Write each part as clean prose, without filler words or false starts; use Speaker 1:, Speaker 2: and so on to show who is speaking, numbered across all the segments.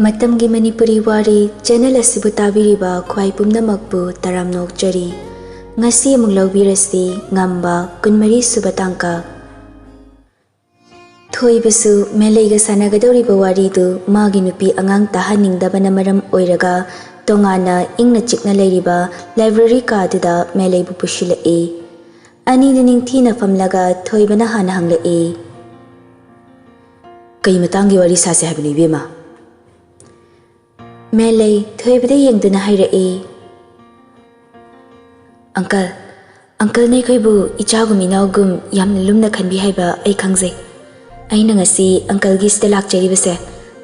Speaker 1: Matamgi Manipuri Wari channel asibu tabiriba khwai pumnamakpu taramnokchari ngasi amung laubirasi Ngamba kunmari subatangka thoibasu meleiga sanagadoriba waridu magi nupi angang tahaningdabana maram oiraga tongana ingna chikna leiriba library kaduda meleibu pushilai ani ningthina famlaga thoibana hana hanglai kai matangi wari sase habni bema Melay, thoibada yengduna hairai. Uncle nay koibu ichagum inaugum yamna lumna khanbi haiba ai khangjai. Aina ngasi uncle gi stelak cheribase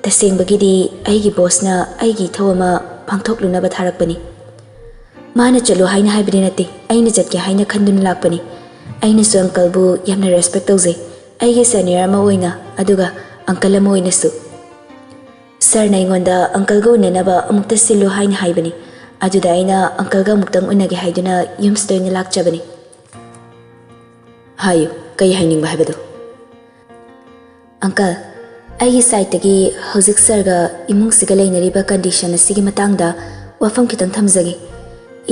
Speaker 1: tasengbagidi aigi bossna aigi thawama pangthokluna ba tharakpani. Mana chalo haina haibadi nate aina jatke haina khanduna lakpani. Aina su uncle bu yamna respect tawjai. Aigi senior ama oina aduga uncle ama oina su. Sir na ingonda uncle go nanaba amukta silu haina haibani aduda aina uncle ga muktang unage haiduna yumsto ina lakchabani hayo kai haining bahibado uncle ai site gi hozik sir ga imung siga leinariba condition asigi matangda wafam kitang thamjagi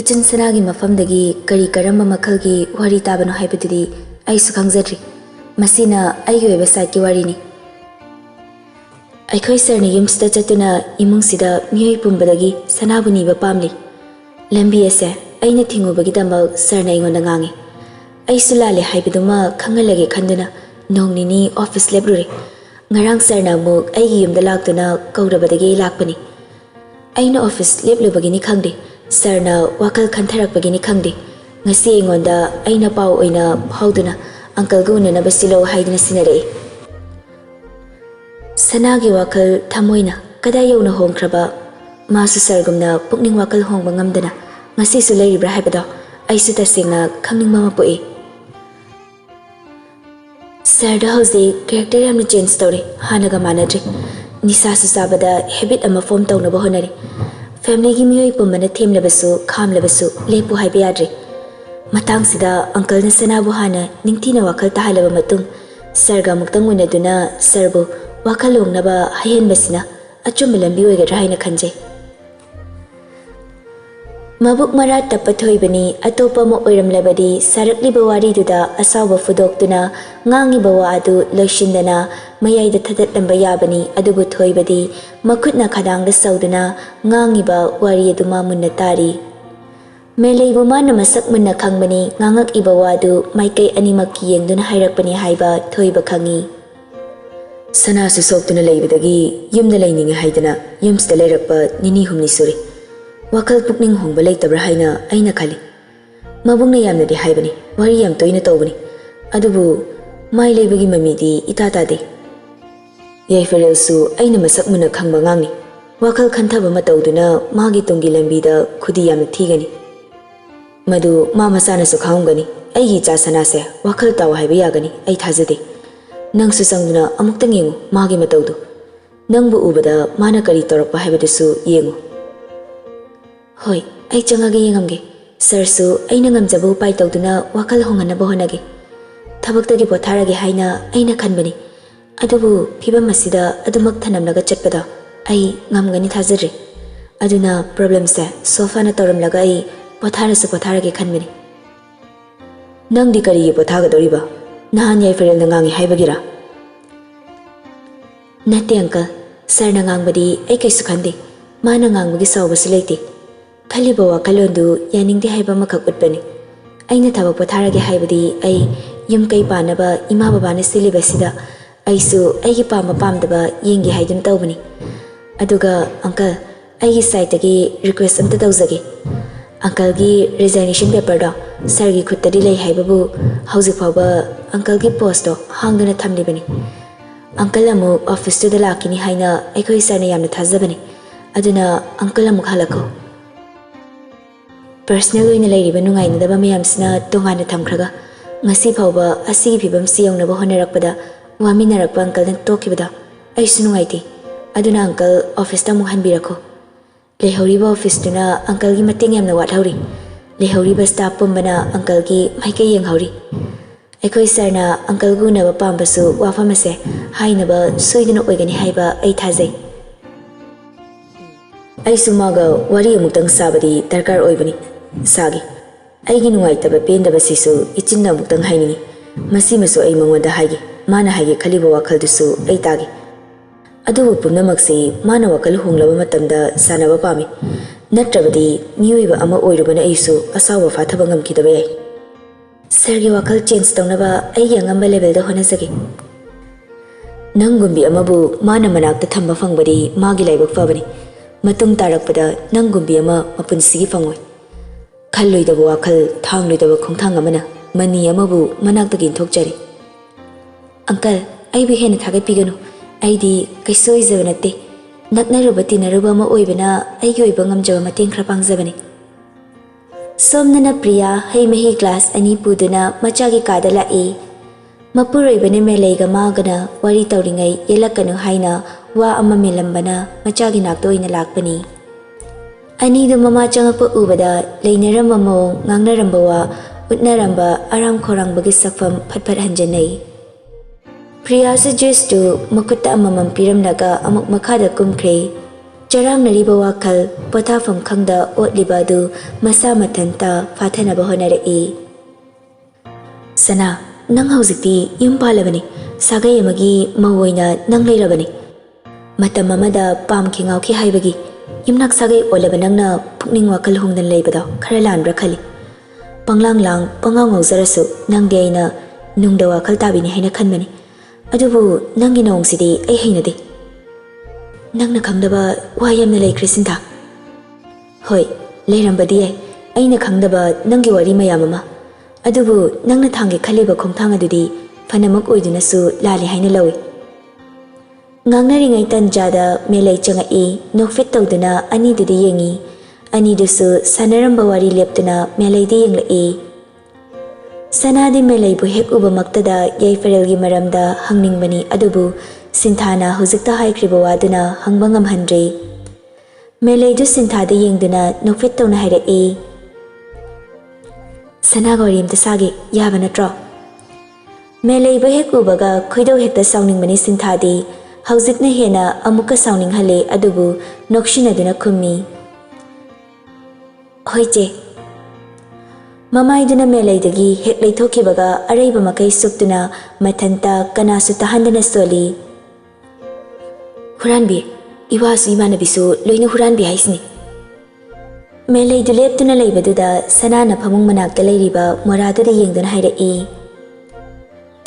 Speaker 1: ichin sanagi mafam dagi kari karamba makhalgi wari tabano haibadudi ai su khangjadri masina ai gi website gi wari ni Aikoi sir ni yumsta chatuna imung sida miyoi pumbadagi sanabuni ba pamli lambi ase aina thingubagi damal sir na ingonda ngangi ai sulale haibiduma khangalage khanduna nongnini office library ngarang sir na muk ai gi yumda laktuna kaurabadagi lakpani aina office leblubagi ni khangde sir na wakal khantarakbagi ni khangde ngasi ingonda aina pau oina hauduna uncle guna na basilo haiduna sinare Sanagi wakal thamoina kada yona hongkraba masu sargumna pukning wakal hongba ngamdana ngasi su leiribra haibada aisu tasingna khangning mama poi Sarda house character yamna change tawre hanaga manadri nisa su sabada habit ama form tawna ba honari family gi miyoi pumbana themlabasu khamlabasu lepu haiba yadri matang sida uncle na sanabu hana ningthina wakal tahalaba matung sarga muktang unaduna sarbo Wakalong naba hayan basina achum lambi oigadra haina khanjai Mabuk marat tapathoi bani atopa mo oiramlabadi sarakli bawari duda asawa fudoktuna ngangi bawa adu loishindana mayai da thatat lamba yabani adubu thoi badi makutna khadang da sauduna ngangi ba wari adu mamunna tari Melei bu mana masak munna khangbani ngangak ibawa adu maikai animaki yengduna hairakpani haiba thoi ba khangi Sana su soktuna leibadagi yumda leininga haidana yumsta leirakpa nini humni suri wakal pukning hongba leitabra haina aina khali mabungna yamna di haibani wari yam toina tawbani adubu mai leibagi mamidi itata de yai ferel su aina masak muna khangba ngangni wakal khanthaba matawduna magi tongi lambida khudi yamna thigani madu mama sana su khaungani aigi cha sana se wakal taw haiba yagani ai thajade Nang susangduna amuktang yengu magi matawdu nangbu ubada mana kari torakpa haibadasu yengu Hoi, ai changage yengamge sir su aina ngamjabu pai tawduna wakal honganaba honage thabaktagi potharage haina aina khanbani adubu phibam masida adumak thanamlaga chatpada ai ngamgani thajare aduna problem se sofa na toramlaga ai potharage khanbani nang di kari pothaga doriba Nahan yai ferel nangangi haibagira Nate uncle sir nangangbadi ai kaisu khande mana ngangbagi sawbasu leite khaliba wakalondu yaningde haiba makak utbani aina thabak potharage haibadi ai yum kai panaba ima babana silibasida aisu aigi pama pamdaba yengi haidun tawbani aduga uncle aigi site gi request amta tawjage Uncle gi resignation paper da sir gi khutadi lei haibabu hauji phaba uncle gi post do hangduna thamlibani uncle amu office to da lakini haina aikoi sir ne yamna thajabani aduna uncle amu halako personal oina leiriba nungaina daba mayamsina tongana thamkhraga ngasi phaba asigi phibam siyongna ba honarakpada waminarakpa uncle na tokibada aisu nungaiti aduna uncle office ta mu hanbirako Lehoriba office tuna uncle gi mating yamna wathauri lehoriba staff pumbana uncle gi maike yenghauri aikoi sir na uncle gu na ba pambasu wafamase hainaba soiduna oigani haiba ai thajai ꯑꯩꯁꯨ ꯃꯥꯒ ꯋꯥꯔꯤ ꯑꯃꯨꯛꯇꯪ ꯁꯥꯕꯗꯤ ꯗꯔꯀꯥꯔ ꯑꯣꯏꯕꯅꯤ ꯁꯥꯒꯦ ꯑꯩꯒꯤ ꯅꯨꯡꯉꯥꯏꯇꯕ ꯄꯦꯟꯗꯕꯁꯤꯁꯨ ꯏꯆꯤꯟꯅ ꯑꯃꯨꯛꯇꯪ ꯍꯥꯏꯅꯤꯡꯉꯤ ꯃꯁꯤꯃꯁꯨ ꯑꯩ ꯃꯉꯣꯟꯗ ꯍꯥꯏꯒꯦ ꯃꯥꯅ ꯍꯥꯏꯒꯦ ꯈꯜꯂꯤꯕ ꯋꯥꯈꯜꯗꯨꯁꯨ ꯑꯩ ꯇꯥꯒꯦ ꯑꯗꯨꯕꯨ ꯄꯨꯝꯅꯃꯛꯁꯤ ꯃꯥꯅ ꯋꯥꯈꯜ ꯍꯣꯡꯂꯕ ꯃꯇꯝꯗ ꯁꯥꯟꯅꯕ ꯄꯥꯝꯃꯤ ꯅꯠꯇ꯭ꯔꯕꯗꯤ ꯃꯤꯑꯣꯏꯕ ꯑꯃ ꯑꯣꯏꯔꯨꯕꯅ ꯑꯩꯁꯨ ꯑꯁꯥꯎꯕ ꯐꯥꯊꯕ ꯉꯝꯈꯤꯗꯕ ꯌꯥꯏ ꯁꯔꯒꯤ ꯋꯥꯈꯜ ꯆꯦꯟꯖ ꯇꯧꯅꯕ ꯑꯩꯒꯤ ꯑꯉꯝꯕ ꯂꯦꯚꯦꯜꯗ ꯍꯣꯠꯅꯖꯒꯦ ꯅꯪꯒꯨꯝꯕꯤ ꯑꯃꯕꯨ ꯃꯥꯅ ꯃꯅꯥꯛꯇ ꯊꯝꯕ ꯐꯪꯕꯗꯤ ꯃꯥꯒꯤ ꯂꯥꯏꯕꯛ ꯐꯕꯅꯤ ꯃꯇꯨꯡ ꯇꯥꯔꯛꯄꯗ ꯅꯪꯒꯨꯝꯕꯤ ꯑꯃ ꯃꯄꯨꯟꯁꯤꯒꯤ ꯐꯪꯉꯣꯏ ꯈꯜꯂꯣꯏꯗꯕ ꯋꯥꯈꯜ ꯊꯥꯡꯂꯣꯏꯗꯕ ꯈꯣꯡꯊꯥꯡ ꯑꯃꯅ ꯃꯅꯤ ꯑꯃꯕꯨ ꯃꯅꯥꯛꯇꯒꯤ ꯏꯟꯊꯣꯛꯆꯔꯤ ꯑꯪꯀꯜ ꯑꯩꯕꯨ ꯍꯦꯟꯅ ꯊꯥꯒꯠꯄꯤꯒꯅꯨ ꯑꯩꯗꯤ ꯀꯩꯁꯨ ꯑꯣꯏꯖꯕ ꯅꯠꯇꯦ ꯅꯛꯅꯔꯨꯕ ꯇꯤꯟꯅꯔꯨꯕ ꯑꯃ ꯑꯣꯏꯕꯅ ꯑꯩꯒꯤ ꯑꯣꯏꯕ ꯉꯝꯖꯕ ꯃꯇꯦꯡ ꯈꯔ ꯄꯥꯡꯖꯕꯅꯤ ꯁꯣꯝꯅꯅ ꯄ꯭ꯔꯤꯌꯥ ꯍꯩ ꯃꯍꯤ ꯒ꯭ꯂꯥꯁ ꯑꯅꯤ ꯄꯨꯗꯨꯅ ꯃꯆꯥꯒꯤ ꯀꯥꯗ ꯂꯥꯛꯏ ꯃꯄꯨꯔꯣꯏꯕꯅ ꯃꯦꯂꯩꯒ ꯃꯥꯒꯅ ꯋꯥꯔꯤ ꯇꯧꯔꯤꯉꯩ ꯌꯦꯜꯂꯛꯀꯅꯨ ꯍꯥꯏꯅ ꯋꯥ ꯑꯃ ꯃꯦꯜꯂꯝꯕꯅ ꯃꯆꯥꯒꯤ ꯅꯥꯛꯇ ꯑꯣꯏꯅ ꯂꯥꯛꯄꯅꯤ ꯑꯅꯤꯗꯨ ꯃꯃꯥ ꯆꯪꯉꯛꯄ ꯎꯕꯗ ꯂꯩꯅꯔꯝꯕ ꯃꯑꯣꯡ ꯉꯥꯡꯅꯔꯝꯕ ꯋꯥ ꯎꯠꯅꯔꯝꯕ ꯑꯔꯥꯝ ꯈꯧꯔꯥꯡꯕꯒꯤ ꯁꯛꯐꯝ ꯐꯠ ꯍꯟꯖꯤꯟꯅꯩ ꯄ꯭ꯔꯤꯌꯥꯁꯨ ꯖꯨꯁꯇꯨ ꯃꯈꯨꯠꯇ ꯑꯃꯃꯝ ꯄꯤꯔꯝꯂꯒ ꯑꯃꯨꯛ ꯃꯈꯥꯗ ꯀꯨꯝꯈ꯭ꯔꯦ ꯆꯔꯥꯡꯅꯔꯤꯕ ꯋꯥꯈꯜ ꯄꯣꯊꯥꯐꯝ ꯈꯪꯗ ꯑꯣꯠꯂꯤꯕ ꯑꯗꯨ ꯃꯁꯥ ꯃꯊꯟꯇ ꯐꯥꯊꯅꯕ ꯍꯣꯠꯅꯔꯛꯏ ꯁꯅꯥ ꯅꯪ ꯍꯧꯖꯤꯛꯇꯤ ꯌꯨꯝ ꯄꯥꯜꯂꯕꯅꯤ ꯁꯥꯒꯩ ꯑꯃꯒꯤ ꯃꯧ ꯑꯣꯏꯅ ꯅꯪ ꯂꯩꯔꯕꯅꯤ ꯃꯇꯝ ꯑꯃꯗ ꯄꯥꯝꯈꯤ ꯉꯥꯎꯈꯤ ꯍꯥꯏꯕꯒꯤ ꯌꯨꯝꯅꯥꯛ ꯁꯥꯒꯩ ꯑꯣꯜꯂꯕ ꯅꯪꯅ ꯄꯨꯛꯅꯤꯡ ꯋꯥꯈꯜ ꯍꯣꯡꯗꯅ ꯂꯩꯕꯗꯣ ꯈꯔ ꯂꯥꯟꯕ꯭ꯔꯥ ꯈꯜꯂꯤ ꯄꯪꯂꯥꯡ ꯂꯥꯡ ꯄꯪꯉꯥꯎ ꯉꯥꯎꯖꯔꯁꯨ ꯅꯪꯗꯤ ꯑꯩꯅ ꯅꯨꯡꯗ ꯋꯥꯈꯜ ꯇꯥꯕꯤꯅꯤ ꯍꯥꯏꯅ ꯈꯟꯕꯅꯤ ꯑꯗꯨꯕꯨ ꯅꯪꯒꯤ ꯅꯑꯣꯡꯁꯤꯗꯤ ꯑꯩ ꯍꯩꯅꯗꯦ ꯅꯪꯅ ꯈꯪꯗꯕ ꯋꯥ ꯌꯥꯝꯅ ꯂꯩꯈ꯭ꯔꯦ ꯁꯤꯟꯊꯥ ꯍꯣꯏ ꯂꯩꯔꯝꯕꯗꯤ ꯌꯥꯏ ꯑꯩꯅ ꯈꯪꯗꯕ ꯅꯪꯒꯤ ꯋꯥꯔꯤ ꯃꯌꯥꯝ ꯑꯃ ꯑꯗꯨꯕꯨ ꯅꯪꯅ ꯊꯥꯡꯒꯦ ꯈꯜꯂꯤꯕ ꯈꯣꯡꯊꯥꯡ ꯑꯗꯨꯗꯤ ꯐꯅꯃꯛ ꯑꯣꯏꯗꯨꯅꯁꯨ ꯂꯥꯜꯂꯤ ꯍꯥꯏꯅ ꯂꯧꯏ ꯉꯥꯡꯅꯔꯤꯉꯩ ꯇꯟꯖꯥꯗ ꯃꯦꯂꯩ ꯆꯪꯉꯛꯏ ꯅꯣꯛꯐꯦꯠ ꯇꯧꯗꯨꯅ ꯑꯅꯤꯗꯨꯗ ꯌꯦꯡꯉꯤ ꯑꯅꯤꯗꯨꯁꯨ ꯁꯥꯟꯅꯔꯝꯕ ꯋꯥꯔꯤ ꯂꯦꯞꯇꯨꯅ ꯃꯦꯂꯩꯗ ꯌꯦꯡꯂꯛꯏ ꯁꯅꯥꯗꯤ ꯃꯦꯂꯩꯕꯨ ꯍꯦꯛ ꯎꯕꯃꯛꯇꯗ ꯌꯥꯏꯐꯔꯦꯜꯒꯤ ꯃꯔꯝꯗ ꯍꯪꯅꯤꯡꯕꯅꯤ ꯑꯗꯨꯕꯨ ꯁꯤꯟꯊꯥꯅ ꯍꯧꯖꯤꯛꯇ ꯍꯥꯏꯈ꯭ꯔꯤꯕ ꯋꯥꯗꯨꯅ ꯍꯪꯕ ꯉꯝꯍꯟꯗ꯭ꯔꯦ ꯃꯦꯂꯩꯗꯨ ꯁꯤꯟꯊꯥꯗ ꯌꯦꯡꯗꯨꯅ ꯅꯣꯛꯐꯦꯠ ꯇꯧꯅ ꯍꯥꯏꯔꯛꯏ ꯁꯅꯥꯒ ꯋꯥꯔꯤ ꯑꯃꯇ ꯁꯥꯒꯦ ꯌꯥꯕ ꯅꯠꯇ꯭ꯔꯣ ꯃꯦꯂꯩꯕ ꯍꯦꯛ ꯎꯕꯒ ꯈꯣꯏꯗꯧ ꯍꯦꯛꯇ ꯁꯥꯎꯅꯤꯡꯕꯅꯤ ꯁꯤꯟꯊꯥꯗꯤ ꯍꯧꯖꯤꯛꯅ ꯍꯦꯟꯅ ꯑꯃꯨꯛꯀ ꯁꯥꯎꯅꯤꯡꯍꯜꯂꯦ ꯑꯗꯨꯕꯨ ꯅꯣꯛꯁꯤꯟꯅꯗꯨꯅ ꯈꯨꯝꯃꯤ ꯍꯣꯏ ꯆꯦ ꯃꯃꯥꯏꯗꯨꯅ ꯃꯦꯂꯩꯗꯒꯤ ꯍꯦꯛ ꯂꯩꯊꯣꯛꯈꯤꯕꯒ ꯑꯔꯩꯕ ꯃꯈꯩ ꯁꯨꯞꯇꯨꯅ ꯃꯊꯟꯇ ꯀꯅꯥꯁꯨ ꯇꯥꯍꯟꯗꯅ ꯁꯣꯜꯂꯤ ꯍꯨꯔꯥꯟꯕꯤ ꯏꯋꯥꯁꯨ ꯏꯃꯥꯟꯅꯕꯤꯁꯨ ꯂꯣꯏꯅ ꯍꯨꯔꯥꯟꯕꯤ ꯍꯥꯏꯁꯤꯅꯤ ꯃꯦꯂꯩꯗꯨ ꯂꯦꯞꯇꯨꯅ ꯂꯩꯕꯗꯨꯗ ꯁꯅꯥꯅ ꯐꯃꯨꯡ ꯃꯅꯥꯛꯇ ꯂꯩꯔꯤꯕ ꯃꯣꯔꯥꯗꯨꯗ ꯌꯦꯡꯗꯨꯅ ꯍꯥꯏꯔꯛꯏ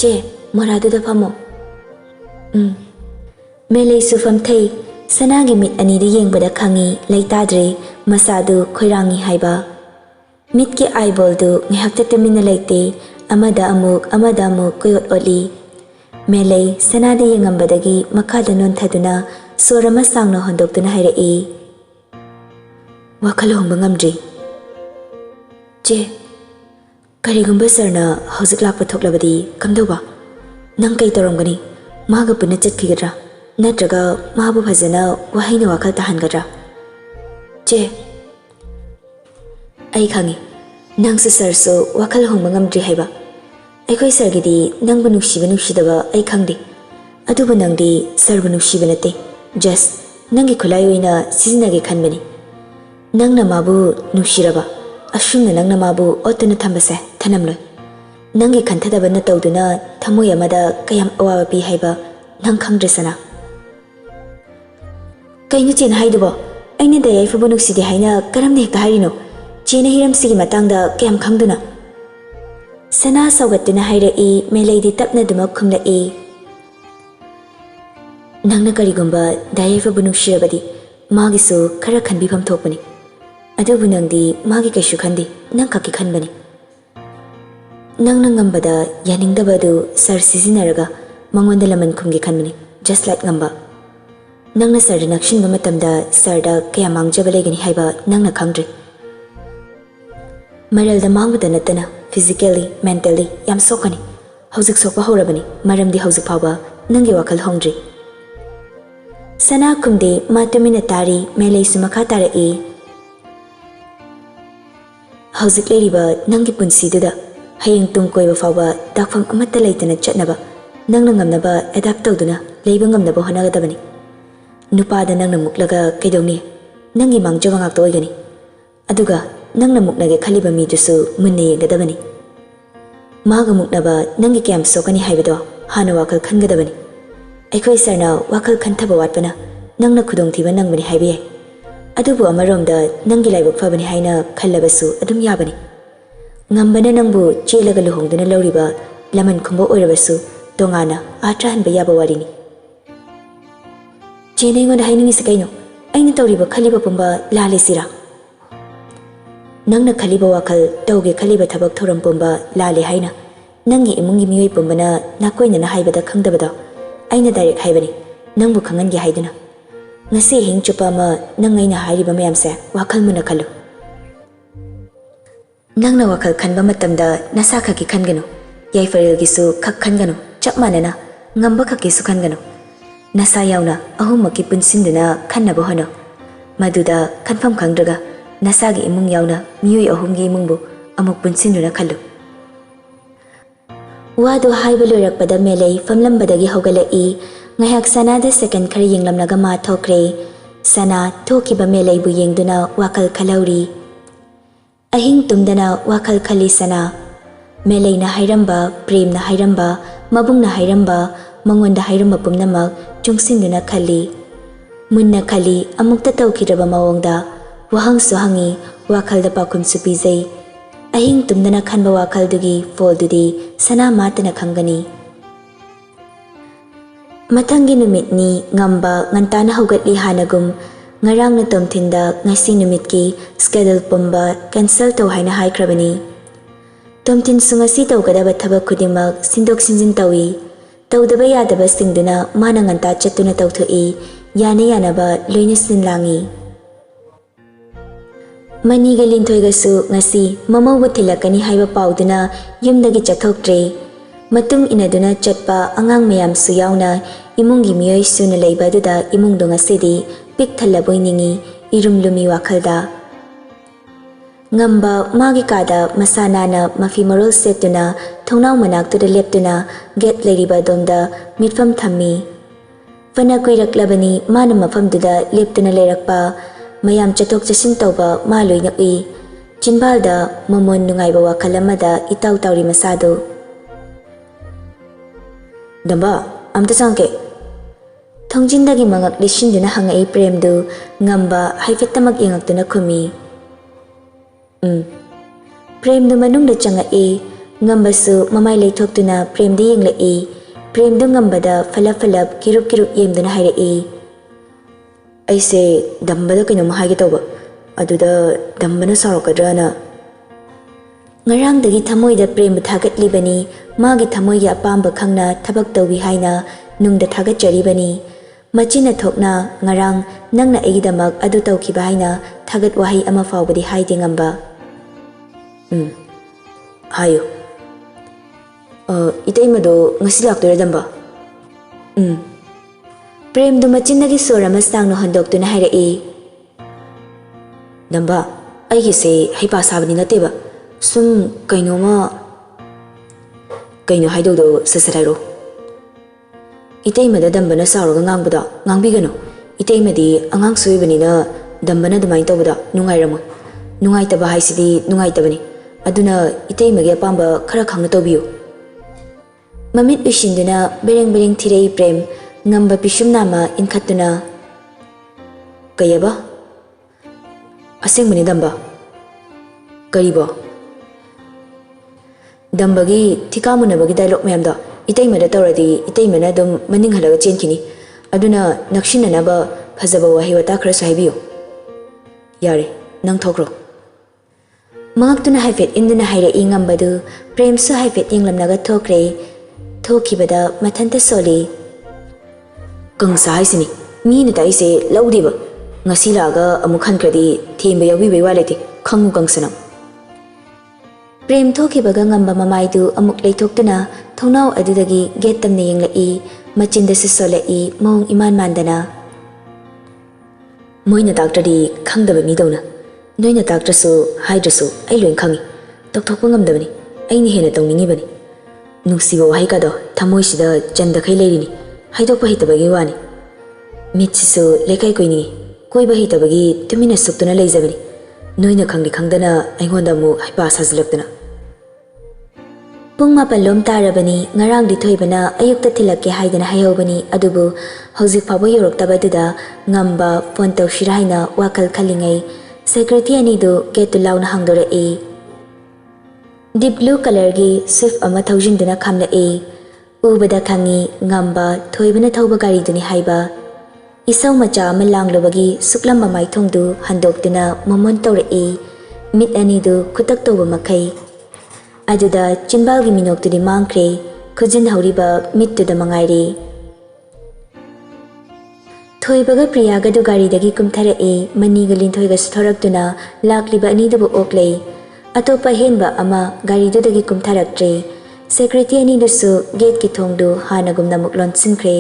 Speaker 1: ꯆꯦ ꯃꯣꯔꯥꯗꯨꯗ ꯐꯝꯃꯣ ꯃꯦꯂꯩꯁꯨ ꯐꯝꯊꯩ ꯁꯅꯥꯒꯤ ꯃꯤꯠ ꯑꯅꯤꯗꯨ ꯌꯦꯡꯕꯗ ꯈꯪꯉꯤ ꯂꯩꯇꯥꯗ꯭ꯔꯦ ꯃꯁꯥꯗꯨ ꯈꯣꯏꯔꯥꯡꯉꯤ ꯍꯥꯏꯕ ꯃꯤꯠꯀꯤ ꯑꯥꯏꯕꯣꯜꯗꯨ ꯉꯥꯏꯍꯥꯛꯇ ꯇꯨꯃꯤꯟꯅ ꯂꯩꯇꯦ ꯑꯃꯗ ꯑꯃꯨꯛ ꯀꯣꯏꯑꯣꯠ ꯑꯣꯠꯂꯤ ꯃꯦꯂꯩ ꯁꯅꯥꯗ ꯌꯦꯡꯉꯝꯕꯗꯒꯤ ꯃꯈꯥꯗ ꯅꯣꯟꯊꯗꯨꯅ ꯁꯣꯔ ꯑꯃ ꯁꯥꯡꯅ ꯍꯣꯟꯗꯣꯛꯇꯨꯅ ꯍꯥꯏꯔꯛꯏ ꯋꯥꯈꯜ ꯍꯣꯡꯕ ꯉꯝꯗ꯭ꯔꯤ ꯆꯦ ꯀꯔꯤꯒꯨꯝꯕ ꯁꯔꯅ ꯍꯧꯖꯤꯛ ꯂꯥꯛꯄ ꯊꯣꯛꯂꯕꯗꯤ ꯀꯝꯗꯧꯕ ꯅꯪ ꯀꯩ ꯇꯧꯔꯝꯒꯅꯤ ꯃꯥꯒ ꯄꯨꯟꯅ ꯆꯠꯈꯤꯒꯗ꯭ꯔꯥ ꯅꯠꯇ꯭ꯔꯒ ꯃꯥꯕꯨ ꯐꯖꯅ ꯋꯥꯍꯩꯅ ꯋꯥꯈꯜ ꯇꯥꯍꯟꯒꯗ꯭ꯔꯥ ꯆꯦ ꯑꯩ ꯈꯪꯉꯤ ꯅꯪꯁꯨ ꯁꯔꯁꯨ ꯋꯥꯈꯜ ꯍꯣꯡꯕ ꯉꯝꯗ꯭ꯔꯤ ꯍꯥꯏꯕ ꯑꯩꯈꯣꯏ ꯁꯔꯒꯤꯗꯤ ꯅꯪꯕꯨ ꯅꯨꯡꯁꯤꯕ ꯅꯨꯡꯁꯤꯗꯕ ꯑꯩ ꯈꯪꯗꯦ ꯑꯗꯨꯕꯨ ꯅꯪꯗꯤ ꯁꯔꯕꯨ ꯅꯨꯡꯁꯤꯕ ꯅꯠꯇꯦ ꯖꯁ ꯅꯪꯒꯤ ꯈꯨꯠꯂꯥꯏ ꯑꯣꯏꯅ ꯁꯤꯖꯤꯟꯅꯒꯦ ꯈꯟꯕꯅꯤ ꯅꯪꯅ ꯃꯥꯕꯨ ꯅꯨꯡꯁꯤꯔꯕ ꯑꯁꯨꯝꯅ ꯅꯪꯅ ꯃꯥꯕꯨ ꯑꯣꯠꯇꯨꯅ ꯊꯝꯕꯁꯦ ꯊꯅꯝꯂꯣꯏ ꯅꯪꯒꯤ ꯈꯟꯊꯗꯕꯅ ꯇꯧꯗꯨꯅ ꯊꯃꯣꯏ ꯑꯃꯗ ꯀꯌꯥꯝ ꯑꯋꯥꯕ ꯄꯤ ꯍꯥꯏꯕ ꯅꯪ ꯈꯪꯗ꯭ꯔꯦꯁꯅ ꯀꯩꯅꯣ ꯆꯦꯅ ꯍꯥꯏꯗꯨꯕꯣ ꯑꯩꯅ ꯗꯌꯥꯏꯐꯕꯨ ꯅꯨꯡꯁꯤꯗꯦ ꯍꯥꯏꯅ ꯀꯔꯝꯅ ꯍꯦꯛꯇ ꯍꯥꯏꯔꯤꯅꯣ ꯆꯦꯅ ꯍꯤꯔꯝꯁꯤꯒꯤ ꯃꯇꯥꯡꯗ ꯀꯌꯥꯝ ꯈꯪꯗꯨꯅ ꯁꯅꯥ ꯁꯧꯒꯠꯇꯨꯅ ꯍꯥꯏꯔꯛꯏ ꯃꯦꯂꯩꯗꯤ ꯇꯞꯅꯗꯨꯃꯛ ꯈꯨꯝꯂꯛꯏ ꯅꯪꯅ ꯀꯔꯤꯒꯨꯝꯕ ꯗꯌꯥꯏꯐꯕꯨ ꯅꯨꯡꯁꯤꯔꯕꯗꯤ ꯃꯥꯒꯤꯁꯨ ꯈꯔ ꯈꯟꯕꯤꯐꯝ ꯊꯣꯛꯄꯅꯤ ꯑꯗꯨꯕꯨ ꯅꯪꯗꯤ ꯃꯥꯒꯤ ꯀꯩꯁꯨ ꯈꯟꯗꯦ ꯅꯪ ꯈꯛꯀꯤ ꯈꯟꯕꯅꯤ ꯅꯪꯅ ꯉꯝꯕꯗ ꯌꯥꯅꯤꯡꯗꯕ ꯑꯗꯨ ꯁꯔ ꯁꯤꯖꯤꯟꯅꯔꯒ ꯃꯉꯣꯟꯗ ꯂꯃꯟ ꯈꯨꯝꯒꯦ ꯈꯟꯕꯅꯤ ꯖꯁ ꯂꯥꯏꯛ ꯉꯝꯕ ꯅꯪꯅ ꯁꯔꯗ ꯅꯛꯁꯤꯟꯕ ꯃꯇꯝꯗ ꯁꯔꯗ ꯀꯌꯥ ꯃꯥꯡꯖꯕ ꯂꯩꯒꯅꯤ ꯍꯥꯏꯕ ꯅꯪꯅ ꯈꯪꯗ꯭ꯔꯤ ꯃꯔꯜꯗ ꯃꯥꯡꯕꯗ ꯅꯠꯇꯅ ꯐꯤꯖꯤꯀꯦꯜꯂꯤ ꯃꯦꯟꯇꯦꯜꯂꯤ ꯌꯥꯝ ꯁꯣꯛꯀꯅꯤ ꯍꯧꯖꯤꯛ ꯁꯣꯛꯄ ꯍꯧꯔꯕꯅꯤ ꯃꯔꯝꯗꯤ ꯍꯧꯖꯤꯛ ꯐꯥꯎꯕ ꯅꯪꯒꯤ ꯋꯥꯈꯜ ꯍꯣꯡꯗ꯭ꯔꯤ ꯁꯅꯥ ꯈꯨꯝꯗꯦ ꯃꯥ ꯇꯨꯃꯤꯟꯅ ꯇꯥꯔꯤ ꯃꯦꯂꯩꯁꯨ ꯃꯈꯥ ꯇꯥꯔꯛꯏ ꯍꯧꯖꯤꯛ ꯂꯩꯔꯤꯕ ꯅꯪꯒꯤ ꯄꯨꯟꯁꯤꯗꯨꯗ ꯍꯌꯦꯡ ꯇꯨꯡ ꯀꯣꯏꯕ ꯐꯥꯎꯕ ꯗꯥꯛꯐꯝ ꯑꯃꯠꯇ ꯂꯩꯇꯅ ꯆꯠꯅꯕ ꯅꯪꯅ ꯉꯝꯅꯕ ꯑꯦꯗꯥꯞ ꯇꯧꯗꯨꯅ ꯂꯩꯕ ꯉꯝꯅꯕ ꯍꯣꯠꯅꯒꯗꯕꯅꯤ ꯅꯨꯄꯥꯗ ꯅꯪꯅ ꯃꯨꯛꯂꯒ ꯀꯩꯗꯧꯅꯤ nangi mangjawa ngakta oigani aduga nangna muknage khaliba midusu munne yengadabani maga muknaba nangi kyam sokani haibado hana wakal khangadabani aikhoi sarna wakal khanthaba watpana nangna khudong thiba nangmani haibe adubu amaromda nangi laibak fabani haina khallabasu adum yabani ngambana nangbu chelaga luhongduna lawriba laman khumbo oirabasu tongana atrahanba yaba warini chene ngonda hainingi sakaino aina tawriba khaliba pumba lalesira nangna khaliba wakal tawge khaliba thabak thoram pumba lale haina nangi imungi miyoi pumbana nakoina na haibada khangdabada aina direct haibani nangbu khangangi haiduna ngasi hing chupa ma nangaina hairiba mayamse wakal muna khalu nangna wakal khanba matamda nasa khaki khangano yaifaril gisu khak khangano chap manana ngamba khaki su khangano nasa yauna ahumaki punsinduna khannaba hono maduda khanfam khangdraga nasagi imung yauna miyoi ahumgi imungbu amuk punsinduna khalu wado haiba loirakpada melei famlambadagi hogalai ngahak sanada second khari yenglamnaga ma thokre sana thokiba melei bu yengduna wakal khalauri ahing tumdana wakal khali sana melei na hairamba prem na hairamba mabung na hairamba mangonda hairamba pumnamak chungsinduna khali munna khali amukta tawkiraba mawongda wahang sohangi wakal da pakum supizai ahing tumdana khanba wakal dugi fall dudi sana matana khangani Matamgi numitni Ngamba ngantana hogatli hanagum ngarang na tomthinda ngasi numitki schedule pumba cancel taw haina haikrabani tomthin sungasi tawgadaba thabak khudimak sindok sinjin tawi tawdaba yadaba singduna mana nganta chatuna tawthoi yana yanaba loina sinlangi Maniga Ningthoujasu ngasi mamawbu thilakani haiba pauduna yumdagi chathoktre matung inaduna chatpa angang mayam su yauna imungi miyoi suna leiba duda imungdo ngasidi pik thalaboi ningi irumlumi wakhalda Ngamba magi kada masanana mafi marol setuna thongnau manaktuda leptuna get leiriba domda mitfam thammi fana kuiraklabani mana mafamduda leptuna leirakpa mayam chatok chasin tawba maloi nakui chinbalda momon nungaiba wakhal amada itaw tawri masado Damba amta sangke Thongjindagi mangak lishinduna hangai premdu Ngamba haifettamak ingaktuna khumi Premdu manungda changai Ngambasu mamai leithoktuna premdi yenglai premdu ngambada falap falap kirup kirup yemduna hairai Aise dambada kaino mahagi tawba aduda dambana sarokadrana Ngarangdagi thamoida prem thagatlibani magi thamoigi apamba khangna thabak tawi haina nungda thagatjaribani machina thokna ngarang nangna eidamak adu tawkhiba haina thagat wahi ama fawbadi haide ngamba hayo itaimado ngasi laktora damba prem du machinagi sorama stangno handoktuna hairai damba aigise haipa sabani nateba sum kainoma kaino haidogdo sasarairo itaimada dambana saroga ngangbada ngangbigano itaimadi angang soibanina dambana dumai tawbada nungairamo nungaitaba haisidi nungaitabani aduna itaimagi apamba khara khangna tawbiyo mamit ushinduna bereng bereng thirei prem ngamba pisumnama inkhatuna kayaba asengmani damba kariba dambagi thikamunabagi dialogue mayamda itaimada tawradi itaimana dum maning halaga chenkini aduna nakshinanaba phajaba wahi wata khara sahibiyo yare nang thokro mangaktuna haifet induna haira ingambadu prem su haifet yenglamnaga thokre thokibada mathanta soli kangsa haisini mina taise laudiba ngasi laga amuk khankradi themba yawi bewaleti khangu kangsana prem thokibaga ngamba mamaidu amuk leithoktuna thongnau adudagi get tamne yenglai machinda sisolai mong iman mandana moina doctor khangdaba midona noina doctor su haidrasu ai loin khangi tokthokpa ngamdabani aini hena tongningi bani nungsiba wahi kado thamoi sida chanda khai leirini haidokpa hitabagi wani mitchisu lekai koini Koiba hitabagi tumina suktuna leizabani. Noina khangdi khangdana aingonda mu haipa sajilaktuna. Pung mapalom tarabani ngarangdi thoibana ayukta thilakke haidana hayobani adubu hojik phaba yoroktabaduda Ngamba phone tawshira haina wakal khalingai secretary ani du gate launa hangdora e. Deep blue color gi swift ama thaujinduna khamla e. Ubada khangi Ngamba thoibana thauba gari duni haiba. Isau macha ama langlobagi suklamba maithongdu handoktuna momon tawra e. Mit ani du khutak toba makai. Aduda chinbalgi minoktudi mangkre khujin hauriba mittuda mangairi. Thoibaga Priyaga du gari dagi kumthara e Maniga Ningthouja sthoraktuna lakliba anidabu oklei. Atopa henba ama gari du dagi kumtharaktre. Secretary anidasu gate ki thongdu hanagumna muklon sinkre.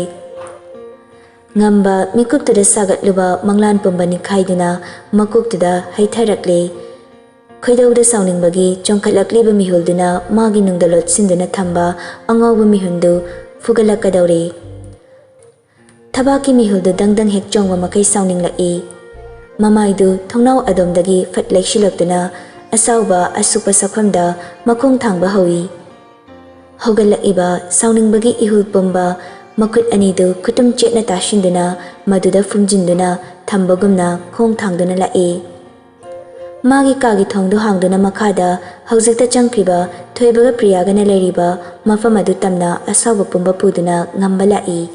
Speaker 1: Ngamba mikuptuda sagatluba manglan pumbani khaiduna makuptuda haitharakle. Khoidauda sauningbagi chongkhatlakliba mihulduna magi nungdalot sinduna thamba angawba mihundu fugalakadaure. Thabaki mihuldu dangdang hek chongwa makai sauninglai. Mamaidu thongnau adomdagi fatlaikshilakduna asauba asupa sakhwamda makhong thangba hawi. Hogalaiba sauningbagi ihul pumba makut anidu kutum chetna tashinduna maduda fumjinduna thambagumna khong thangduna lai. Magi kagi thongdu hangduna makhada haujikta changkriba Thoibaga Priyaga na leiriba mafam adu tamna asauba pumba puduna Ngamba lai.